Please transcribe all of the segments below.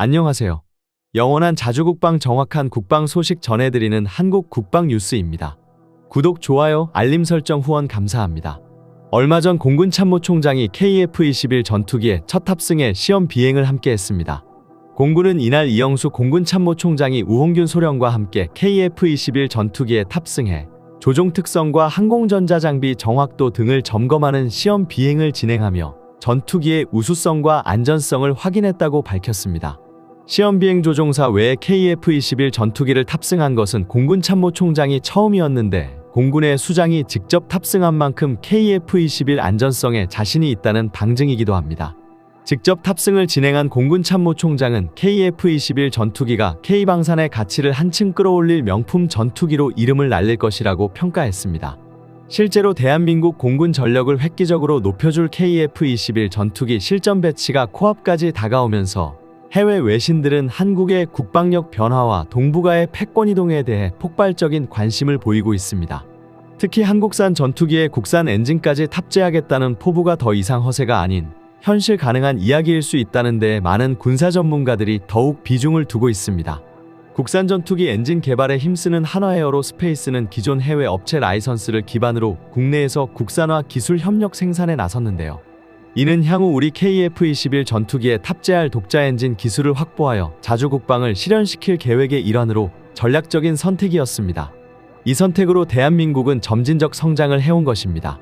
안녕하세요. 영원한 자주국방 정확한 국방 소식 전해드리는 한국 국방 뉴스입니다. 구독, 좋아요, 알림 설정 후원 감사합니다. 얼마 전 공군 참모총장이 KF-21 전투기의 첫 탑승에 시험 비행을 함께 했습니다. 공군은 이날 이영수 공군 참모총장이 우홍균 소령과 함께 KF-21 전투기에 탑승해 조종 특성과 항공전자 장비 정확도 등을 점검하는 시험 비행을 진행하며 전투기의 우수성과 안전성을 확인했다고 밝혔습니다. 시험 비행 조종사 외에 KF-21 전투기를 탑승한 것은 공군 참모총장이 처음이었는데 공군의 수장이 직접 탑승한 만큼 KF-21 안전성에 자신이 있다는 방증이기도 합니다. 직접 탑승을 진행한 공군 참모총장은 KF-21 전투기가 K방산의 가치를 한층 끌어올릴 명품 전투기로 이름을 날릴 것이라고 평가했습니다. 실제로 대한민국 공군 전력을 획기적으로 높여줄 KF-21 전투기 실전 배치가 코앞까지 다가오면서 해외 외신들은 한국의 국방력 변화와 동북아의 패권 이동에 대해 폭발적인 관심을 보이고 있습니다. 특히 한국산 전투기에 국산 엔진까지 탑재하겠다는 포부가 더 이상 허세가 아닌 현실 가능한 이야기일 수 있다는 데 많은 군사 전문가들이 더욱 비중을 두고 있습니다. 국산 전투기 엔진 개발에 힘쓰는 한화에어로스페이스는 기존 해외 업체 라이선스를 기반으로 국내에서 국산화 기술 협력 생산에 나섰는데요. 이는 향후 우리 KF-21 전투기에 탑재할 독자 엔진 기술을 확보하여 자주국방을 실현시킬 계획의 일환으로 전략적인 선택이었습니다. 이 선택으로 대한민국은 점진적 성장을 해온 것입니다.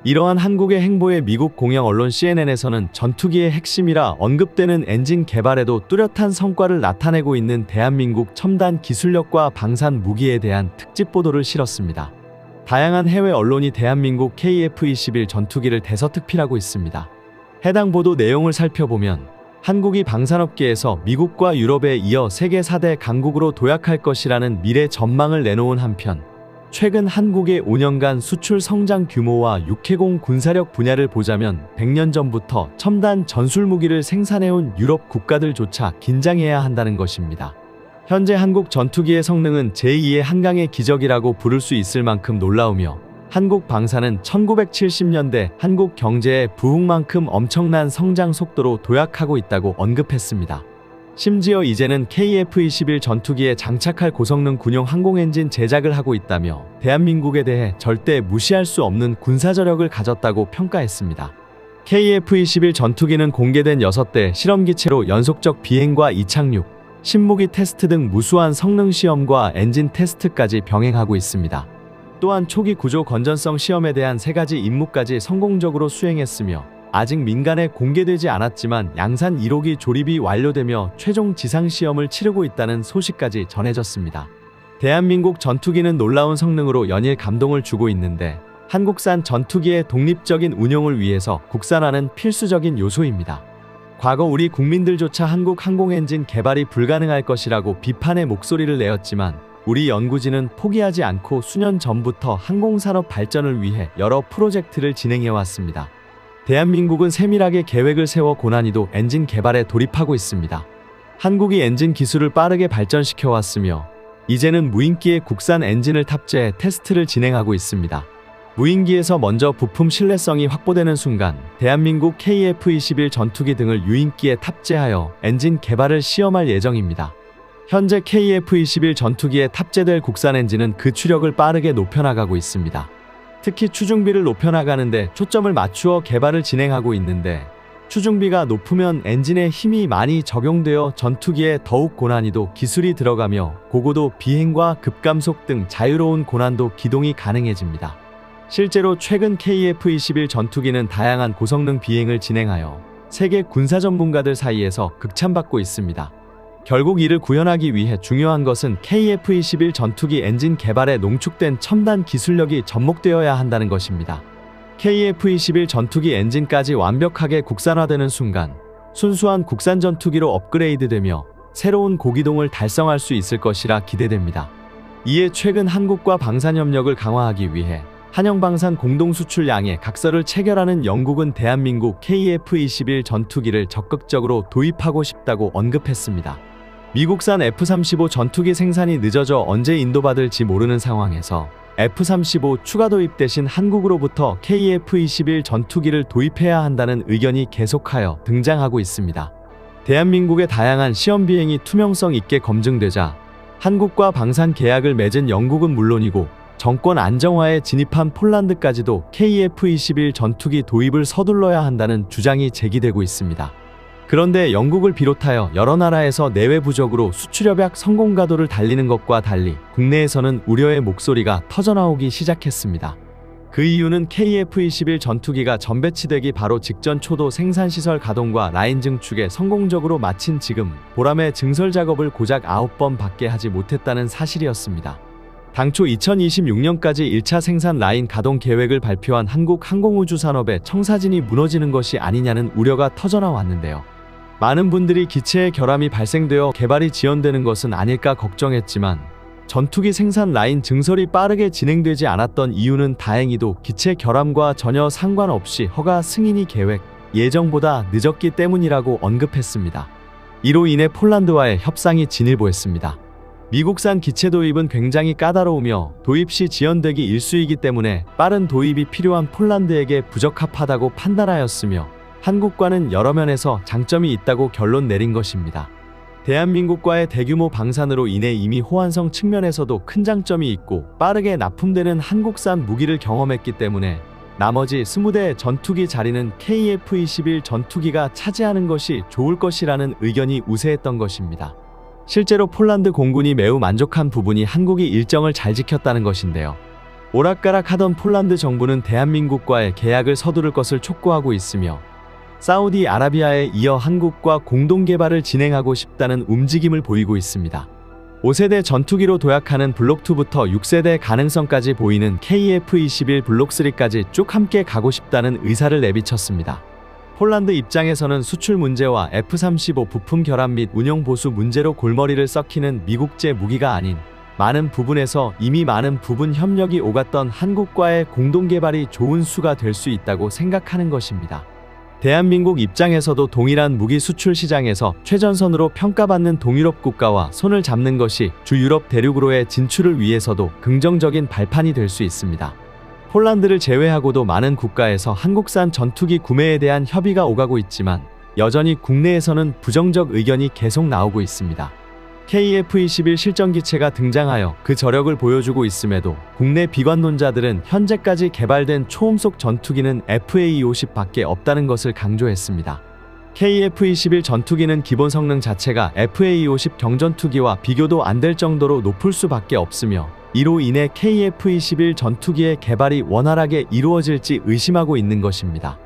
이러한 한국의 행보에 미국 공영 언론 CNN에서는 전투기의 핵심이라 언급되는 엔진 개발에도 뚜렷한 성과를 나타내고 있는 대한민국 첨단 기술력과 방산 무기에 대한 특집 보도를 실었습니다. 다양한 해외 언론이 대한민국 KF-21 전투기를 대서특필하고 있습니다. 해당 보도 내용을 살펴보면 한국이 방산업계에서 미국과 유럽에 이어 세계 4대 강국으로 도약할 것이라는 미래 전망을 내놓은 한편 최근 한국의 5년간 수출 성장 규모와 육해공 군사력 분야를 보자면 100년 전부터 첨단 전술무기를 생산해온 유럽 국가들조차 긴장해야 한다는 것입니다. 현재 한국 전투기의 성능은 제2의 한강의 기적이라고 부를 수 있을 만큼 놀라우며 한국 방산은 1970년대 한국 경제의 부흥만큼 엄청난 성장 속도로 도약하고 있다고 언급했습니다. 심지어 이제는 KF-21 전투기에 장착할 고성능 군용 항공엔진 제작을 하고 있다며 대한민국에 대해 절대 무시할 수 없는 군사저력을 가졌다고 평가했습니다. KF-21 전투기는 공개된 6대 실험기체로 연속적 비행과 이착륙, 신무기 테스트 등 무수한 성능 시험과 엔진 테스트까지 병행하고 있습니다. 또한 초기 구조 건전성 시험에 대한 3가지 임무까지 성공적으로 수행했으며 아직 민간에 공개되지 않았지만 양산 1호기 조립이 완료되며 최종 지상시험을 치르고 있다는 소식까지 전해졌습니다. 대한민국 전투기는 놀라운 성능으로 연일 감동을 주고 있는데 한국산 전투기의 독립적인 운용을 위해서 국산화는 필수적인 요소입니다. 과거 우리 국민들조차 한국 항공엔진 개발이 불가능할 것이라고 비판의 목소리를 내었지만 우리 연구진은 포기하지 않고 수년 전부터 항공산업 발전을 위해 여러 프로젝트를 진행해왔습니다. 대한민국은 세밀하게 계획을 세워 고난이도 엔진 개발에 돌입하고 있습니다. 한국이 엔진 기술을 빠르게 발전시켜왔으며 이제는 무인기에 국산 엔진을 탑재해 테스트를 진행하고 있습니다. 무인기에서 먼저 부품 신뢰성이 확보되는 순간 대한민국 KF-21 전투기 등을 유인기에 탑재하여 엔진 개발을 시험할 예정입니다. 현재 KF-21 전투기에 탑재될 국산 엔진은 그 추력을 빠르게 높여나가고 있습니다. 특히 추중비를 높여나가는데 초점을 맞추어 개발을 진행하고 있는데 추중비가 높으면 엔진에 힘이 많이 적용되어 전투기에 더욱 고난이도 기술이 들어가며 고고도 비행과 급감속 등 자유로운 고난도 기동이 가능해집니다. 실제로 최근 KF-21 전투기는 다양한 고성능 비행을 진행하여 세계 군사 전문가들 사이에서 극찬받고 있습니다. 결국 이를 구현하기 위해 중요한 것은 KF-21 전투기 엔진 개발에 농축된 첨단 기술력이 접목되어야 한다는 것입니다. KF-21 전투기 엔진까지 완벽하게 국산화되는 순간 순수한 국산 전투기로 업그레이드되며 새로운 고기동을 달성할 수 있을 것이라 기대됩니다. 이에 최근 한국과 방산협력을 강화하기 위해 한영방산 공동수출량에 각서를 체결하는 영국은 대한민국 KF-21 전투기를 적극적으로 도입하고 싶다고 언급했습니다. 미국산 F-35 전투기 생산이 늦어져 언제 인도받을지 모르는 상황에서 F-35 추가 도입 대신 한국으로부터 KF-21 전투기를 도입해야 한다는 의견이 계속하여 등장하고 있습니다. 대한민국의 다양한 시험 비행이 투명성 있게 검증되자 한국과 방산 계약을 맺은 영국은 물론이고 정권 안정화에 진입한 폴란드까지도 KF-21 전투기 도입을 서둘러야 한다는 주장이 제기되고 있습니다. 그런데 영국을 비롯하여 여러 나라에서 내외 부족으로 수출협약 성공 가도를 달리는 것과 달리 국내에서는 우려의 목소리가 터져나오기 시작했습니다. 그 이유는 KF-21 전투기가 전배치되기 바로 직전 초도 생산시설 가동과 라인 증축에 성공적으로 마친 지금 보람의 증설 작업을 고작 9번 밖에 하지 못했다는 사실이었습니다. 당초 2026년까지 1차 생산 라인 가동 계획을 발표한 한국 항공우주산업의 청사진이 무너지는 것이 아니냐는 우려가 터져나왔는데요. 많은 분들이 기체의 결함이 발생되어 개발이 지연되는 것은 아닐까 걱정했지만 전투기 생산 라인 증설이 빠르게 진행되지 않았던 이유는 다행히도 기체 결함과 전혀 상관없이 허가 승인이 계획 예정보다 늦었기 때문이라고 언급했습니다. 이로 인해 폴란드와의 협상이 진일보했습니다. 미국산 기체 도입은 굉장히 까다로우며 도입 시 지연되기 일쑤이기 때문에 빠른 도입이 필요한 폴란드에게 부적합하다고 판단하였으며 한국과는 여러 면에서 장점이 있다고 결론 내린 것입니다. 대한민국과의 대규모 방산으로 인해 이미 호환성 측면에서도 큰 장점이 있고 빠르게 납품되는 한국산 무기를 경험했기 때문에 나머지 20대 전투기 자리는 KF-21 전투기가 차지하는 것이 좋을 것이라는 의견이 우세했던 것입니다. 실제로 폴란드 공군이 매우 만족한 부분이 한국이 일정을 잘 지켰다는 것인데요. 오락가락하던 폴란드 정부는 대한민국과의 계약을 서두를 것을 촉구하고 있으며 사우디아라비아에 이어 한국과 공동개발을 진행하고 싶다는 움직임을 보이고 있습니다. 5세대 전투기로 도약하는 블록2부터 6세대 가능성까지 보이는 KF-21 블록3까지 쭉 함께 가고 싶다는 의사를 내비쳤습니다. 폴란드 입장에서는 수출 문제와 F-35 부품 결함 및 운영 보수 문제로 골머리를 썩히는 미국제 무기가 아닌 많은 부분에서 이미 많은 부분 협력이 오갔던 한국과의 공동개발이 좋은 수가 될 수 있다고 생각하는 것입니다. 대한민국 입장에서도 동일한 무기 수출 시장에서 최전선으로 평가받는 동유럽 국가와 손을 잡는 것이 주유럽 대륙으로의 진출을 위해서도 긍정적인 발판이 될 수 있습니다. 폴란드를 제외하고도 많은 국가에서 한국산 전투기 구매에 대한 협의가 오가고 있지만 여전히 국내에서는 부정적 의견이 계속 나오고 있습니다. KF-21 실전기체가 등장하여 그 저력을 보여주고 있음에도 국내 비관론자들은 현재까지 개발된 초음속 전투기는 FA-50밖에 없다는 것을 강조했습니다. KF-21 전투기는 기본 성능 자체가 FA-50 경전투기와 비교도 안 될 정도로 높을 수밖에 없으며 이로 인해 KF-21 전투기의 개발이 원활하게 이루어질지 의심하고 있는 것입니다.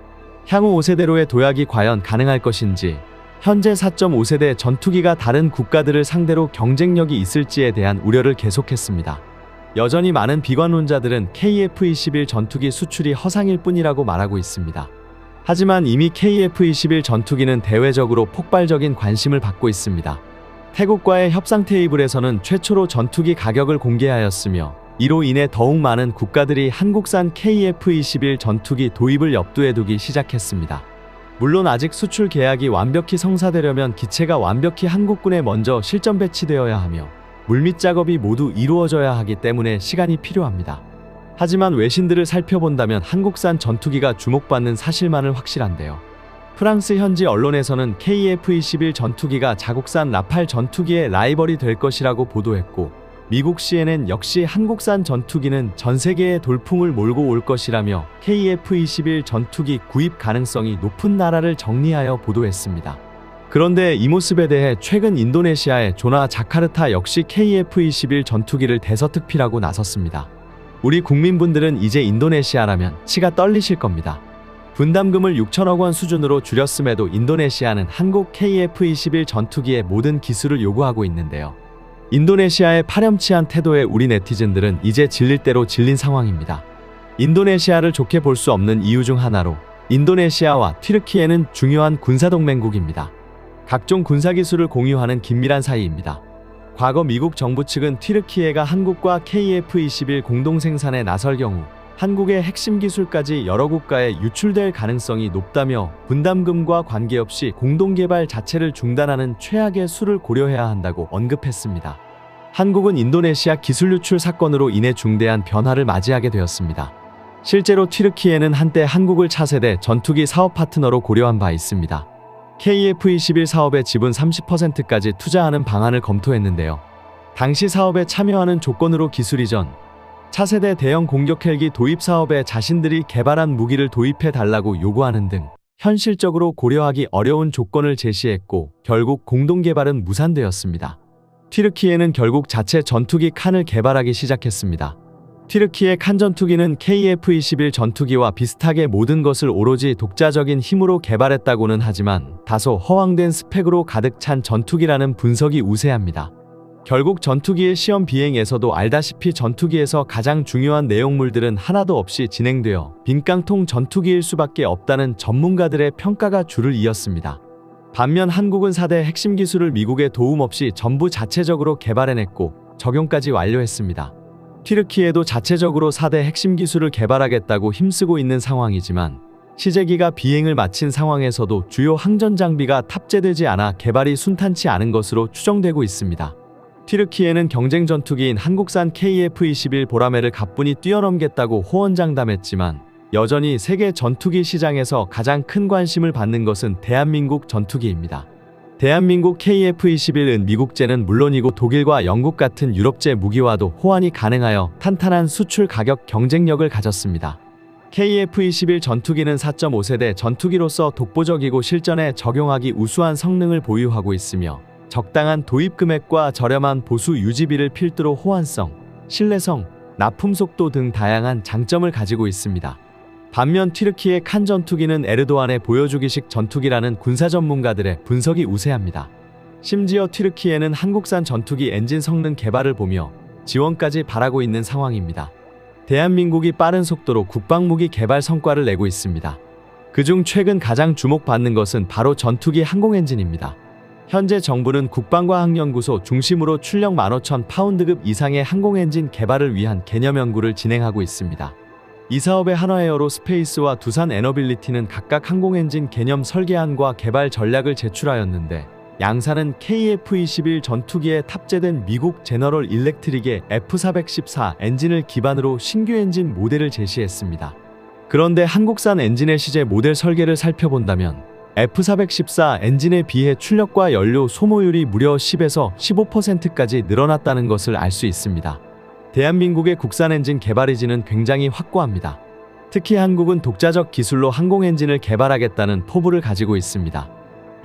향후 5세대로의 도약이 과연 가능할 것인지 현재 4.5세대 전투기가 다른 국가들을 상대로 경쟁력이 있을지에 대한 우려를 계속했습니다. 여전히 많은 비관론자들은 KF-21 전투기 수출이 허상일 뿐이라고 말하고 있습니다. 하지만 이미 KF-21 전투기는 대외적으로 폭발적인 관심을 받고 있습니다. 태국과의 협상 테이블에서는 최초로 전투기 가격을 공개하였으며 이로 인해 더욱 많은 국가들이 한국산 KF-21 전투기 도입을 염두에 두기 시작했습니다. 물론 아직 수출 계약이 완벽히 성사되려면 기체가 완벽히 한국군에 먼저 실전 배치되어야 하며 물밑 작업이 모두 이루어져야 하기 때문에 시간이 필요합니다. 하지만 외신들을 살펴본다면 한국산 전투기가 주목받는 사실만은 확실한데요. 프랑스 현지 언론에서는 KF-21 전투기가 자국산 라팔 전투기의 라이벌이 될 것이라고 보도했고 미국 CNN 역시 한국산 전투기는 전 세계의 돌풍을 몰고 올 것이라며 KF-21 전투기 구입 가능성이 높은 나라를 정리하여 보도했습니다. 그런데 이 모습에 대해 최근 인도네시아의 조나 자카르타 역시 KF-21 전투기를 대서특필하고 나섰습니다. 우리 국민분들은 이제 인도네시아라면 치가 떨리실 겁니다. 분담금을 6천억 원 수준으로 줄였음에도 인도네시아는 한국 KF-21 전투기의 모든 기술을 요구하고 있는데요. 인도네시아의 파렴치한 태도에 우리 네티즌들은 이제 질릴 대로 질린 상황입니다. 인도네시아를 좋게 볼 수 없는 이유 중 하나로 인도네시아와 튀르키예는 중요한 군사동맹국입니다. 각종 군사기술을 공유하는 긴밀한 사이입니다. 과거 미국 정부 측은 튀르키예가 한국과 KF-21 공동생산에 나설 경우 한국의 핵심 기술까지 여러 국가에 유출될 가능성이 높다며 분담금과 관계없이 공동개발 자체를 중단하는 최악의 수를 고려해야 한다고 언급했습니다. 한국은 인도네시아 기술 유출 사건으로 인해 중대한 변화를 맞이하게 되었습니다. 실제로 튀르키예는 한때 한국을 차세대 전투기 사업 파트너로 고려한 바 있습니다. KF-21 사업의 지분 30%까지 투자하는 방안을 검토했는데요. 당시 사업에 참여하는 조건으로 기술 이전, 차세대 대형 공격 헬기 도입 사업에 자신들이 개발한 무기를 도입해 달라고 요구하는 등 현실적으로 고려하기 어려운 조건을 제시했고 결국 공동 개발은 무산되었습니다. 튀르키예는 결국 자체 전투기 칸을 개발하기 시작했습니다. 튀르키예 칸 전투기는 KF-21 전투기와 비슷하게 모든 것을 오로지 독자적인 힘으로 개발했다고는 하지만 다소 허황된 스펙으로 가득 찬 전투기라는 분석이 우세합니다. 결국 전투기의 시험 비행에서도 알다시피 전투기에서 가장 중요한 내용물들은 하나도 없이 진행되어 빈깡통 전투기일 수밖에 없다는 전문가들의 평가가 줄을 이었습니다. 반면 한국은 4대 핵심 기술을 미국의 도움 없이 전부 자체적으로 개발해냈고 적용까지 완료했습니다. 튀르키예도 자체적으로 4대 핵심 기술을 개발하겠다고 힘쓰고 있는 상황이지만 시제기가 비행을 마친 상황에서도 주요 항전 장비가 탑재되지 않아 개발이 순탄치 않은 것으로 추정되고 있습니다. 튀르키예는 경쟁 전투기인 한국산 KF-21 보라매를 가뿐히 뛰어넘겠다고 호언장담했지만 여전히 세계 전투기 시장에서 가장 큰 관심을 받는 것은 대한민국 전투기입니다. 대한민국 KF-21은 미국제는 물론이고 독일과 영국 같은 유럽제 무기와도 호환이 가능하여 탄탄한 수출 가격 경쟁력을 가졌습니다. KF-21 전투기는 4.5세대 전투기로서 독보적이고 실전에 적용하기 우수한 성능을 보유하고 있으며 적당한 도입 금액과 저렴한 보수 유지비를 필두로 호환성, 신뢰성, 납품 속도 등 다양한 장점을 가지고 있습니다. 반면 튀르키예 칸 전투기는 에르도안의 보여주기식 전투기라는 군사 전문가들의 분석이 우세합니다. 심지어 튀르키예는 한국산 전투기 엔진 성능 개발을 보며 지원까지 바라고 있는 상황입니다. 대한민국이 빠른 속도로 국방무기 개발 성과를 내고 있습니다. 그중 최근 가장 주목받는 것은 바로 전투기 항공 엔진입니다. 현재 정부는 국방과학연구소 중심으로 출력 15,000파운드급 이상의 항공엔진 개발을 위한 개념 연구를 진행하고 있습니다. 이 사업의 한화에어로스페이스와 두산 에너빌리티는 각각 항공엔진 개념 설계안과 개발 전략을 제출하였는데 양사는 KF-21 전투기에 탑재된 미국 제너럴 일렉트릭의 F414 엔진을 기반으로 신규 엔진 모델을 제시했습니다. 그런데 한국산 엔진의 시제 모델 설계를 살펴본다면 F414 엔진에 비해 출력과 연료 소모율이 무려 10에서 15%까지 늘어났다는 것을 알 수 있습니다. 대한민국의 국산 엔진 개발 의지는 굉장히 확고합니다. 특히 한국은 독자적 기술로 항공 엔진을 개발하겠다는 포부를 가지고 있습니다.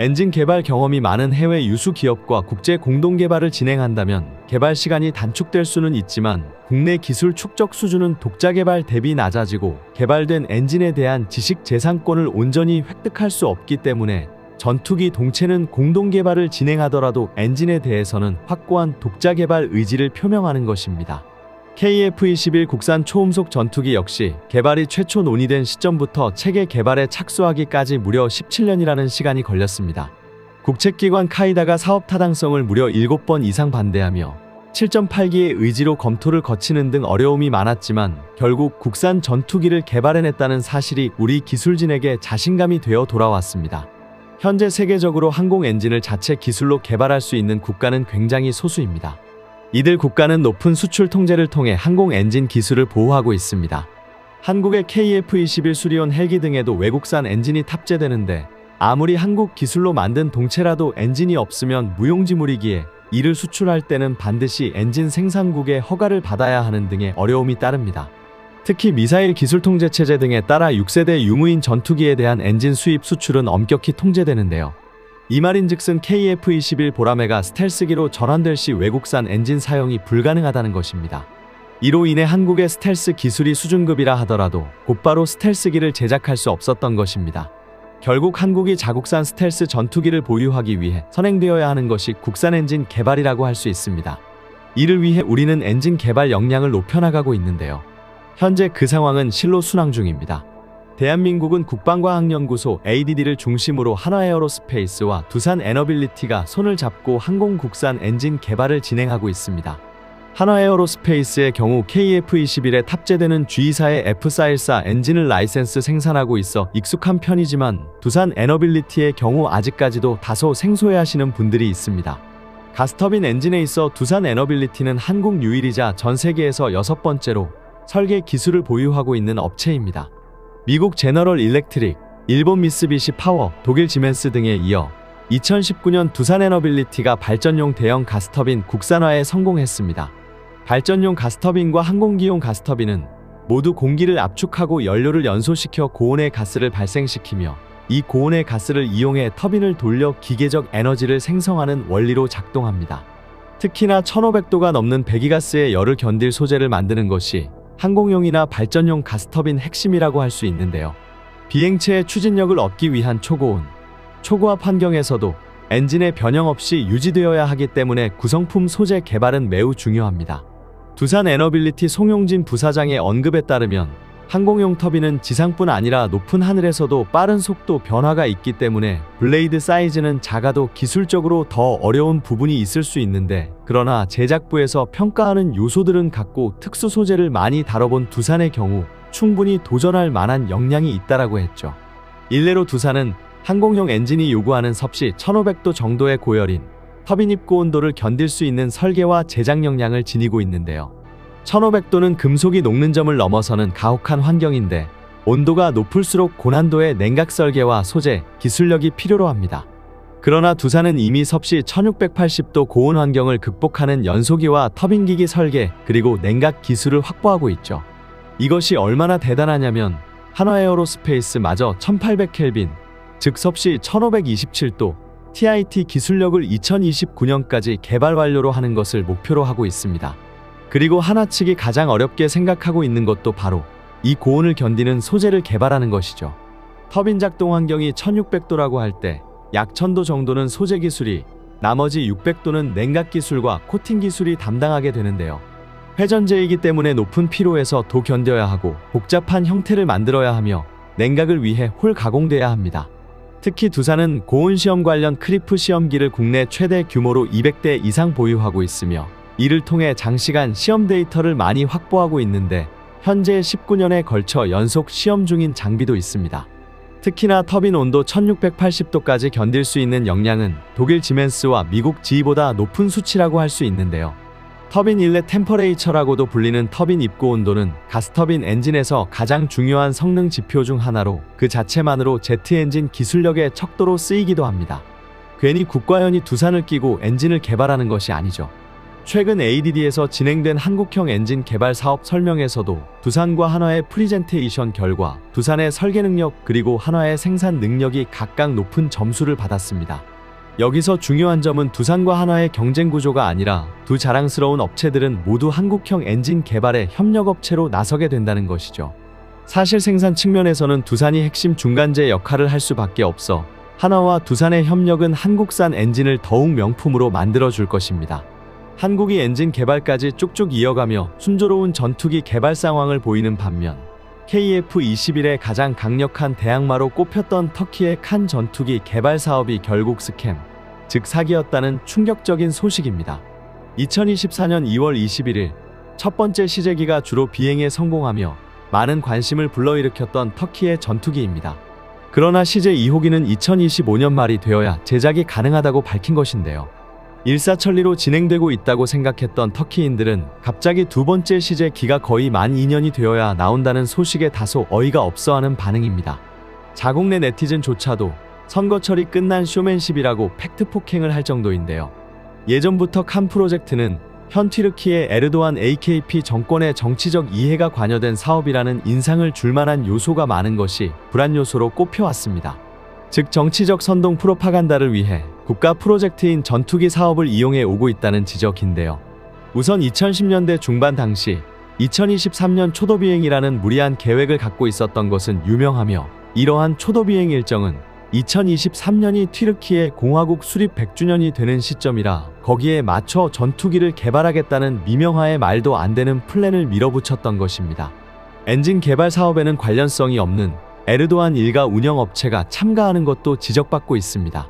엔진 개발 경험이 많은 해외 유수 기업과 국제 공동 개발을 진행한다면 개발 시간이 단축될 수는 있지만 국내 기술 축적 수준은 독자 개발 대비 낮아지고 개발된 엔진에 대한 지식 재산권을 온전히 획득할 수 없기 때문에 전투기 동체는 공동 개발을 진행하더라도 엔진에 대해서는 확고한 독자 개발 의지를 표명하는 것입니다. KF-21 국산 초음속 전투기 역시 개발이 최초 논의된 시점부터 체계 개발에 착수하기까지 무려 17년이라는 시간이 걸렸습니다. 국책기관 카이다가 사업 타당성을 무려 7번 이상 반대하며 7.8기의 의지로 검토를 거치는 등 어려움이 많았지만 결국 국산 전투기를 개발해냈다는 사실이 우리 기술진에게 자신감이 되어 돌아왔습니다. 현재 세계적으로 항공 엔진을 자체 기술로 개발할 수 있는 국가는 굉장히 소수입니다. 이들 국가는 높은 수출 통제를 통해 항공 엔진 기술을 보호하고 있습니다. 한국의 KF-21 수리온 헬기 등에도 외국산 엔진이 탑재되는데 아무리 한국 기술로 만든 동체라도 엔진이 없으면 무용지물이기에 이를 수출할 때는 반드시 엔진 생산국의 허가를 받아야 하는 등의 어려움이 따릅니다. 특히 미사일 기술 통제 체제 등에 따라 6세대 유무인 전투기에 대한 엔진 수입 수출은 엄격히 통제되는데요. 이 말인즉슨 KF-21 보라매가 스텔스기로 전환될 시 외국산 엔진 사용이 불가능하다는 것입니다. 이로 인해 한국의 스텔스 기술이 수준급이라 하더라도 곧바로 스텔스기를 제작할 수 없었던 것입니다. 결국 한국이 자국산 스텔스 전투기를 보유하기 위해 선행되어야 하는 것이 국산 엔진 개발이라고 할 수 있습니다. 이를 위해 우리는 엔진 개발 역량을 높여나가고 있는데요. 현재 그 상황은 실로 순항 중입니다. 대한민국은 국방과학연구소 ADD를 중심으로 한화에어로스페이스와 두산 에너빌리티가 손을 잡고 항공 국산 엔진 개발을 진행하고 있습니다. 한화에어로스페이스의 경우 KF-21에 탑재되는 G2사의 F414 엔진을 라이센스 생산하고 있어 익숙한 편이지만 두산 에너빌리티의 경우 아직까지도 다소 생소해하시는 분들이 있습니다. 가스터빈 엔진에 있어 두산 에너빌리티는 한국 유일이자 전 세계에서 6번째로 설계 기술을 보유하고 있는 업체입니다. 미국 제너럴 일렉트릭, 일본 미쓰비시 파워, 독일 지멘스 등에 이어 2019년 두산에너빌리티가 발전용 대형 가스터빈 국산화에 성공했습니다. 발전용 가스터빈과 항공기용 가스터빈은 모두 공기를 압축하고 연료를 연소시켜 고온의 가스를 발생시키며 이 고온의 가스를 이용해 터빈을 돌려 기계적 에너지를 생성하는 원리로 작동합니다. 특히나 1500도가 넘는 배기가스의 열을 견딜 소재를 만드는 것이 항공용이나 발전용 가스터빈 핵심이라고 할 수 있는데요. 비행체의 추진력을 얻기 위한 초고온, 초고압 환경에서도 엔진의 변형 없이 유지되어야 하기 때문에 구성품 소재 개발은 매우 중요합니다. 두산에너빌리티 송용진 부사장의 언급에 따르면 항공용 터빈은 지상뿐 아니라 높은 하늘에서도 빠른 속도 변화가 있기 때문에 블레이드 사이즈는 작아도 기술적으로 더 어려운 부분이 있을 수 있는데, 그러나 제작부에서 평가하는 요소들은 같고 특수 소재를 많이 다뤄본 두산의 경우 충분히 도전할 만한 역량이 있다라고 했죠. 일례로 두산은 항공용 엔진이 요구하는 섭씨 1500도 정도의 고열인 터빈 입고 온도를 견딜 수 있는 설계와 제작 역량을 지니고 있는데요. 1500도는 금속이 녹는 점을 넘어서는 가혹한 환경인데, 온도가 높을수록 고난도의 냉각 설계와 소재, 기술력이 필요로 합니다. 그러나 두산은 이미 섭씨 1680도 고온 환경을 극복하는 연소기와 터빈기기 설계, 그리고 냉각 기술을 확보하고 있죠. 이것이 얼마나 대단하냐면 한화에어로스페이스마저 1800켈빈, 즉 섭씨 1527도 TIT 기술력을 2029년까지 개발 완료로 하는 것을 목표로 하고 있습니다. 그리고 하나 측이 가장 어렵게 생각하고 있는 것도 바로 이 고온을 견디는 소재를 개발하는 것이죠. 터빈 작동 환경이 1600도라고 할 때 약 1000도 정도는 소재 기술이, 나머지 600도는 냉각 기술과 코팅 기술이 담당하게 되는데요. 회전제이기 때문에 높은 피로에서 도 견뎌야 하고 복잡한 형태를 만들어야 하며 냉각을 위해 홀 가공돼야 합니다. 특히 두산은 고온 시험 관련 크리프 시험기를 국내 최대 규모로 200대 이상 보유하고 있으며 이를 통해 장시간 시험 데이터를 많이 확보하고 있는데, 현재 19년에 걸쳐 연속 시험 중인 장비도 있습니다. 특히나 터빈 온도 1680도까지 견딜 수 있는 역량은 독일 지멘스와 미국 GE보다 높은 수치라고 할 수 있는데요. 터빈 인렛 템퍼레이처라고도 불리는 터빈 입고 온도는 가스터빈 엔진에서 가장 중요한 성능 지표 중 하나로 그 자체만으로 제트 엔진 기술력의 척도로 쓰이기도 합니다. 괜히 국과연이 두산을 끼고 엔진을 개발하는 것이 아니죠. 최근 ADD에서 진행된 한국형 엔진 개발 사업 설명에서도 두산과 한화의 프리젠테이션 결과 두산의 설계 능력 그리고 한화의 생산 능력이 각각 높은 점수를 받았습니다. 여기서 중요한 점은 두산과 한화의 경쟁 구조가 아니라 두 자랑스러운 업체들은 모두 한국형 엔진 개발에 협력업체로 나서게 된다는 것이죠. 사실 생산 측면에서는 두산이 핵심 중간재 역할을 할 수밖에 없어 한화와 두산의 협력은 한국산 엔진을 더욱 명품으로 만들어줄 것입니다. 한국이 엔진 개발까지 쭉쭉 이어가며 순조로운 전투기 개발 상황을 보이는 반면 KF-21의 가장 강력한 대항마로 꼽혔던 터키의 칸 전투기 개발 사업이 결국 스캠, 즉 사기였다는 충격적인 소식입니다. 2024년 2월 21일 첫 번째 시제기가 주로 비행에 성공하며 많은 관심을 불러일으켰던 터키의 전투기입니다. 그러나 시제 2호기는 2025년 말이 되어야 제작이 가능하다고 밝힌 것인데요. 일사천리로 진행되고 있다고 생각했던 터키인들은 갑자기 두 번째 시제기가 거의 만 2년이 되어야 나온다는 소식에 다소 어이가 없어하는 반응입니다. 자국 내 네티즌조차도 선거철이 끝난 쇼맨십이라고 팩트 폭행을 할 정도인데요. 예전부터 칸 프로젝트는 현 튀르키의 에르도안 AKP 정권의 정치적 이해가 관여된 사업이라는 인상을 줄 만한 요소가 많은 것이 불안 요소로 꼽혀왔습니다. 즉 정치적 선동 프로파간다를 위해 국가 프로젝트인 전투기 사업을 이용해 오고 있다는 지적인데요. 우선 2010년대 중반 당시 2023년 초도비행이라는 무리한 계획을 갖고 있었던 것은 유명하며, 이러한 초도비행 일정은 2023년이 튀르키예 공화국 수립 100주년이 되는 시점이라 거기에 맞춰 전투기를 개발하겠다는 미명하에 말도 안 되는 플랜을 밀어붙였던 것입니다. 엔진 개발 사업에는 관련성이 없는 에르도안 일가 운영업체가 참가하는 것도 지적받고 있습니다.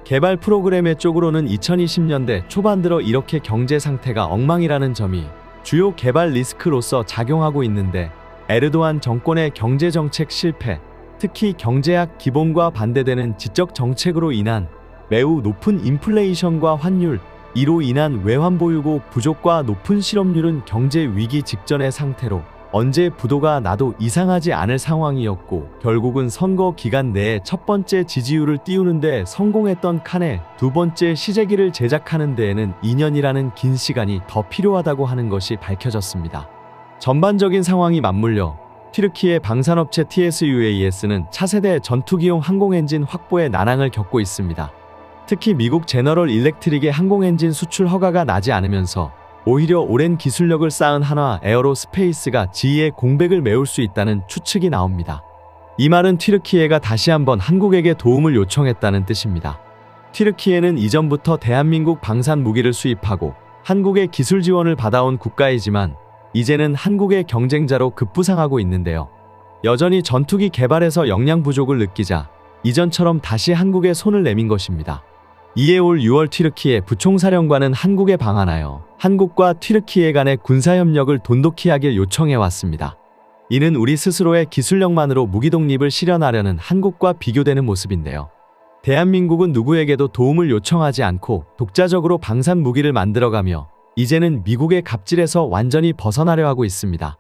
개발 프로그램의 쪽으로는 2020년대 초반 들어 이렇게 경제 상태가 엉망이라는 점이 주요 개발 리스크로서 작용하고 있는데, 에르도안 정권의 경제정책 실패, 특히 경제학 기본과 반대되는 지적 정책으로 인한 매우 높은 인플레이션과 환율, 이로 인한 외환 보유고 부족과 높은 실업률은 경제 위기 직전의 상태로 언제 부도가 나도 이상하지 않을 상황이었고 결국은 선거 기간 내에 첫 번째 지지율을 띄우는데 성공했던 칸에 두 번째 시제기를 제작하는 데에는 2년이라는 긴 시간이 더 필요하다고 하는 것이 밝혀졌습니다. 전반적인 상황이 맞물려 튀르키예 방산업체 TSUAS는 차세대 전투기용 항공엔진 확보에 난항을 겪고 있습니다. 특히 미국 제너럴 일렉트릭의 항공엔진 수출 허가가 나지 않으면서 오히려 오랜 기술력을 쌓은 한화 에어로스페이스가 지위의 공백을 메울 수 있다는 추측이 나옵니다. 이 말은 튀르키예가 다시 한번 한국에게 도움을 요청했다는 뜻입니다. 튀르키예는 이전부터 대한민국 방산 무기를 수입하고 한국의 기술 지원을 받아온 국가이지만 이제는 한국의 경쟁자로 급부상하고 있는데요. 여전히 전투기 개발에서 역량 부족을 느끼자 이전처럼 다시 한국에 손을 내민 것입니다. 이에 올 6월 튀르키예 부총사령관은 한국에 방한하여 한국과 튀르키예 간의 군사협력을 돈독히 하길 요청해왔습니다. 이는 우리 스스로의 기술력만으로 무기 독립을 실현하려는 한국과 비교되는 모습인데요. 대한민국은 누구에게도 도움을 요청하지 않고 독자적으로 방산 무기를 만들어가며 이제는 미국의 갑질에서 완전히 벗어나려 하고 있습니다.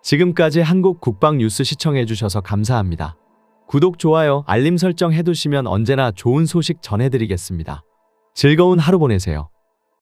지금까지 한국 국방 뉴스 시청해주셔서 감사합니다. 구독, 좋아요, 알림 설정 해두시면 언제나 좋은 소식 전해드리겠습니다. 즐거운 하루 보내세요.